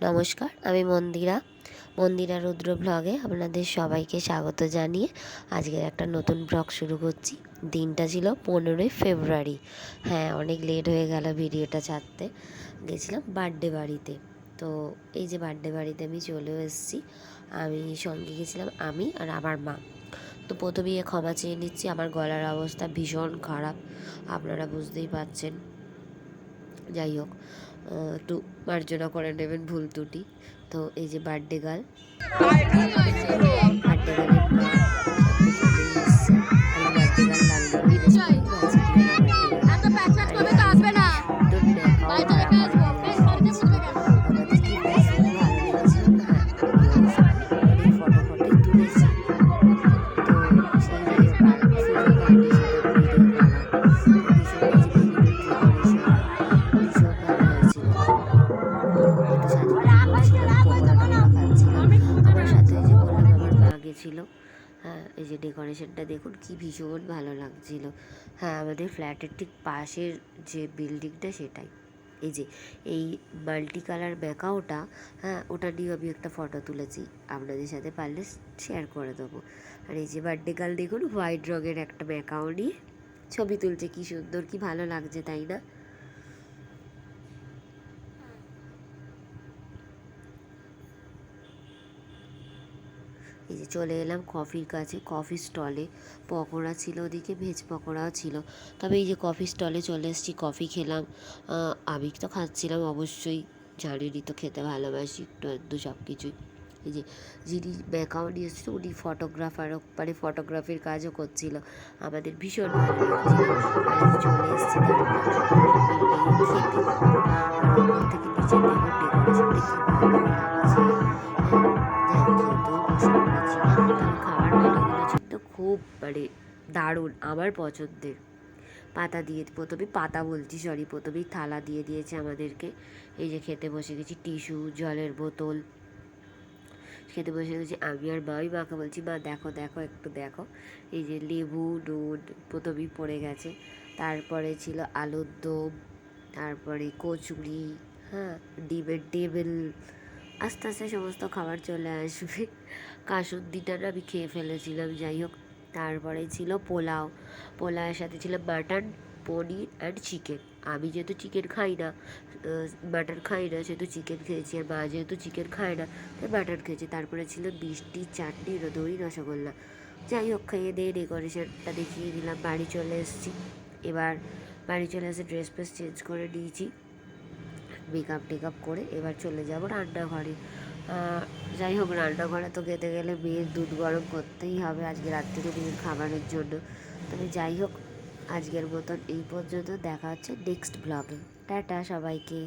নমস্কার, আমি মন্দিরা রুদ্র ব্লগে আপনাদের সবাইকে স্বাগত জানিয়ে আজকের একটা নতুন ব্লগ শুরু করছি। দিনটা ছিল 15ই ফেব্রুয়ারি। হ্যাঁ, অনেক লেট হয়ে গেল ভিডিওটা ছাড়তে। গেছিলাম বার্থডে বাড়িতে। তো এই যে বার্থডে বাড়িতে আমি চলেও এসেছি। আমি সঙ্গে গেছিলাম আমি আর আমার মা। তো প্রথমেই ক্ষমা চেয়ে নিচ্ছি, আমার গলার অবস্থা ভীষণ খারাপ, আপনারা বুঝতেই পারছেন। যাই হোক, একটু মার্জনা করে নেবেন ভুল ত্রুটি। তো এই যে বার্থডে গার্ল, বার্থডে গার্লের মা সামনে চলেই এসছে। আর এই বার্থডে গার্ল লাল রঙের ড্রেস পরে খুব আছে কি আমার বার্থডে গার্ল। আর এই সুন্দর মেকআপ আর আমার রিয়াকশন আমাদের কি ভীষণ ভালো লেগেছিল। হ্যাঁ, আমি অবশ্য অনেক ফটোই তুলেছি। তো সেই যাই হোক, আর সুযোগ হয়নি সেটা ভিডিও করার। তো ভীষণ এই যে বেলুনের ডেকোরেশন ভীষণ ভালো হয়েছিল। একটু সাজুগুজু করছিলাম, পকোড়া টকোড়া খাচ্ছিলাম। আমার সাথে ওই যে বললাম আমার মা গেছিলো। হ্যাঁ, এই যে ডেকোরেশনটা দেখুন কি ভীষণ ভালো লাগছিল। হ্যাঁ, আমাদের ফ্ল্যাটের ঠিক পাশের যে বিল্ডিংটা সেটাই। এই যে এই মাল্টি কালার ম্যাকাওটা, হ্যাঁ ওটা নিয়ে আমি একটা ফটো তুলেছি, আপনাদের সাথে পারলে শেয়ার করে দেবো। আর এই যে বার্থডে গার্ল দেখুন হোয়াইট রঙের একটা ম্যাকাও নিয়ে ছবি তুলছে, কি সুন্দর কি ভালো লাগছে তাই না। এই যে চলে এলাম কফির কাছে, কফি স্টলে পকোড়া ছিল, ওদিকে ভেজ পকোড়াও ছিল। তবে এই যে কফি স্টলে চলে এসেছি, কফি খেলাম। আমি তো খাচ্ছিলাম অবশ্যই, জানেনই তো খেতে ভালোবাসি একটু একটু সব কিছুই। এই যে যিনি ম্যাকাও নিয়ে এসেছিল উনি ফটোগ্রাফারও, মানে ফটোগ্রাফির কাজও করছিল। আমাদের ভীষণ ভালো লাগছিল। আর এই যে চলে এসেছি তারপরে বিল্ডিংয়ে খেতে। আর ওপর থেকে নিচে দেখুন ডেকোরেশনটা কি ভালো লাগছে। হ্যাঁ, যাই হোক খেতেও বসে পড়েছি। তবে খাবার মেনুগুলো কিন্তু খুব মানে দারুণ, আমার পছন্দের। পাতা দিয়ে প্রথমে পাতা বলছি সরি প্রথমেই থালা দিয়ে দিয়েছে আমাদেরকে। এই যে খেতে বসে গেছি, টিস্যু, জলের বোতল, খেতে বসে গেছি। আমি আর মাই মাকে বলছি মা দেখো দেখো একটু দেখো। এই যে লেবু নুন প্রথমেই পড়ে গেছে, তারপরে ছিল আলুর দম, তারপরে কচুরি, হ্যাঁ ডিমের টেবিল। আস্তে আস্তে সমস্ত খাবার চলে আসবে। কাসুন্দিটা না আমি খেয়ে ফেলেছিলাম, যাই হোক। তারপরে ছিল পোলাও, পোলাওয়ের সাথে ছিল মাটন, পনির অ্যান্ড চিকেন। আমি যেহেতু চিকেন খাই না, মাটন খাই না, সেহেতু চিকেন খেয়েছি। আর মা যেহেতু চিকেন খায় না তাই মাটন খেয়েছি। তারপরে ছিল মিষ্টি, চাটনি, দই, রসগোল্লা। যাই হোক, খেয়ে দিয়ে ডেকোরেশনটা দেখিয়ে দিলাম, বাড়ি চলে এসেছি। এবার বাড়ি চলে এসে ড্রেস ফ্রেস চেঞ্জ করে নিয়েছি, মেকআপ টেকআপ করে এবার চলে যাব রান্নাঘরে। যাই হোক, রান্নাঘরে তো খেতে গেলে মেয়ের দুধ গরম করতেই হবে আজকে রাত্রিরে মেয়ের খাবারের জন্য। তবে যাই হোক, আজকের মতন এই পর্যন্ত, দেখা হচ্ছে নেক্সট ব্লগে। টাটা সবাইকে।